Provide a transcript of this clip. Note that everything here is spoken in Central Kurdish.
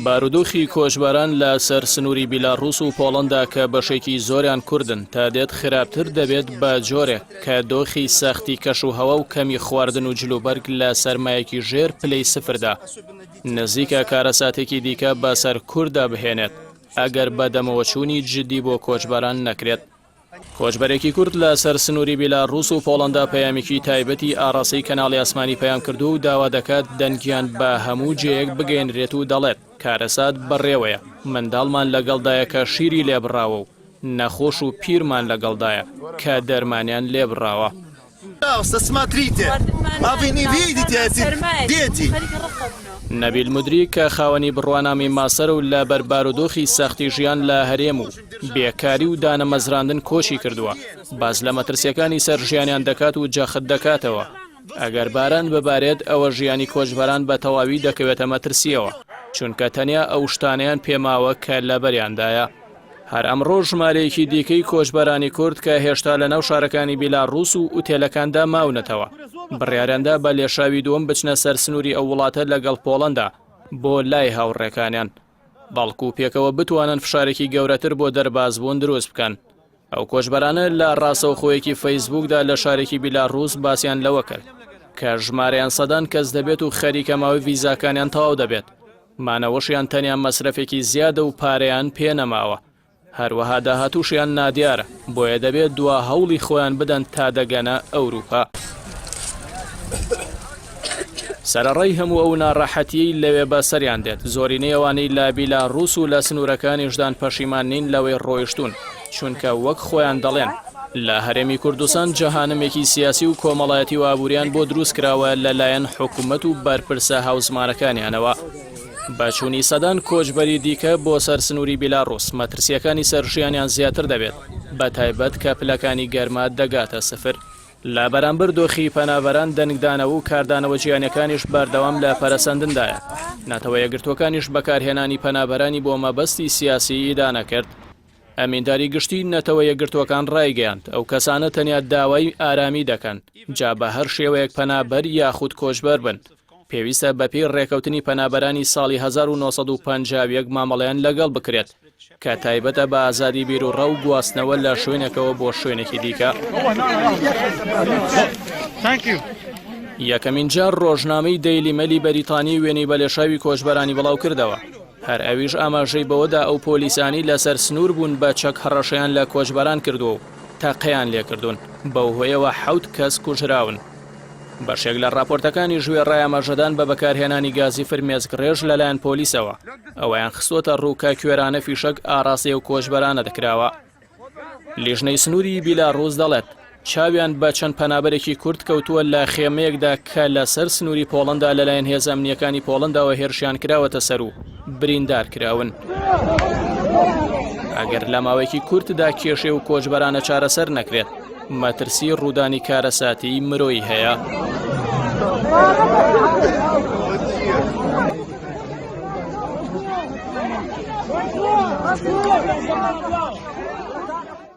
بارودۆخی کۆچبەران لە سەر سنووری بیلاڕووس و پۆڵەندا کە بەشێکی زۆریان کوردن تا دێت خراپتر دەبێت بە جۆرێک کە دۆخی سەختی کەش و هەوا و کەمی خواردن و جلوبەرگ لە سەرمایەکی ژێر پلەی سفردا نزیکە کارەساتێکی دیکە بەسەر کووردا بهێنێت ئەگەر بەدەمەوەچوونی جدی بۆ کۆچبەران نەکرێت. کۆچبەرێکی کورد لە سەر سنووری بیلاڕووس و پۆڵەندا پەیامێکی تایبەتی ئاڕاستەی کەناڵی ئاسمانی پەیام کردو و داوا دەکات دەنگیان بە هەموو جێیەک بگەێنرێت و دەڵێت کارەسات بەڕێوەیە، منداڵمان لەگەڵدایە کە شیری لێبڕاوە و نەخۆش و پیرمان لەگەڵدایە کە دەرمانیان لێبڕاوە. نەبیل مودری کە خاوەنی بڕوانامی ماسەر و لە بەربارودۆخی سەختی ژیان لە هەرێم و بێکاری و دانەمەزراندن کۆچی کردووە، باز لە مەترسیەکانی سەر ژیانیان دەکات و جەخت دەکاتەوە. ئەگەر باران ببارێت ئەوە ژیانی کۆچبەران بە تەواوی دەکەوێتە مەترسیەوە، چونکە تەنیا ئەو شتانیان پێماوە کە لە بەریاندایە. هەر ئەمڕۆ ژمارەیەکی دیکەی کۆچبەرانی کورد کە هێشتا لە ناو شارەکانی بیلاڕووس و ئوتێلەکاندا ماونەتەوە بڕیارەندا بە لێشاوی دووەم بچنە سەر سنووری ئەو وڵاتە لەگەڵ پۆڵەندا بۆ لای هاوڕێکانیان، بەڵکو پێکەوە بتوانن فشارێکی گەورەتر بۆ دەربازبوون دروست بکەن. ئەو کۆچبەرانە لە ڕاستەوخۆیەکی فەیسبووکدا لە شارێکی بیلاڕووس باسییان لەوە کرد کە ژمارەیان سەدان کەس دەبێت و خەریکە ماوەی ڤیزاکانیان تەواو دەبێت، مانەوەشیان تەنیا مەسرەفێکی زیادە و پارەیان پێ نەماوە. هەروەها داهاتووشیان نادیارە، بۆیە دەبێت دوا هەوڵی خۆیان بدەن تا دەگەنە ئەوروپا. سەرەڕای هەموو ئەو ناڕەحەتیەی لەوێ بەسەریان دێت، زۆرینەی ئەوانەی لە بیلاڕووس و لە سنوورەکانیشدان پەشیمان نین لەوەی ڕۆیشتون، چونکە وەک خۆیان دەڵێن لە هەرێمی کوردستان جەهانمێکی سیاسی و کۆمەڵایەتی و ئابووریان بۆ دروست کراوە لەلایەن حکوومەت و بەرپرسە هاوزمانەکانیانەوە. بەچوونی سەدان کۆچبەری دیکە بۆ سەر سنووری بیلاڕووس مەترسیەکانی سەرژیانیان زیاتر دەبێت، بە تایبەت کە پلەکانی گەرما دەگاتە سفر. لە بەرامبەر دۆخی پەنابەران دەنگدانەوە و کاردانەوە جیانەکانیش بەردەوام لە پەرەسەندندایە. ناتەوە یەکگرتوەکانیش بەکارهێنانی پەنابەرانی بۆ مەبەستی سیاسی ئیدانە کرد. ئەمینداری گشتی نەتەوە یەکگرتوەکان ڕایگەیاند ئەو کەسانە تەنیا داوای ئارامی دەکەن، جا بە هەر شێوەیەک پەنابەر یاخود کۆچبەر بن. پێویستە بەپێی ڕێکەوتنی پەنابەرانی ساڵی 1950 مامەڵەیان لەگەڵ بکرێت کە تایبەتە بە ئازادی بیر و ڕە و گواستنەوە لە شوێنێکەوە بۆ شوێنێکی دیکە. یەکەمین جار ڕۆژنامەی دەیلی مەلی بەریتانی وێنەی بەلێشاوی کۆچبەرانی بڵاو کردەوە. هەر ئەویش ئاماژەی بەوەدا ئەو پۆلیسانی لەسەر سنوور بوون بە چەک هەڕەشەیان لە کۆچبەران کردووە و تاقییان لێکردوون، بەو هۆیەوە 7 کەس کوژراون. بەشێک لە راپۆرتەکانی ژوێ ڕایەمەژەدان بە بەکارهێنانی گازی فرمێسکڕێژ لەلایەن پۆلیسەوە، ئەوەیان خستۆتە ڕووکە کوێرانە فیشەک ئاڕاستەی و کۆچبەرانە دەکراوە. لیژنەی سنووری بیلاڕووس دەڵێت چاویان بە چەند پەنابەرێکی کورد کەوتووە لە خێمەیەکدا کە لەسەر سنووری پۆڵەندا لەلایەن هێزە ئەمنیەکانی پۆڵەنداوە هێرشیان کراوەتە سەر و بریندار کراون. ئەگەر لە ماوەیەکی کورتدا کێشێ و کۆچبەرانە چارەسەر نەکرێت، مەترسی ڕوودانی کارەساتی مرۆیی هەیە.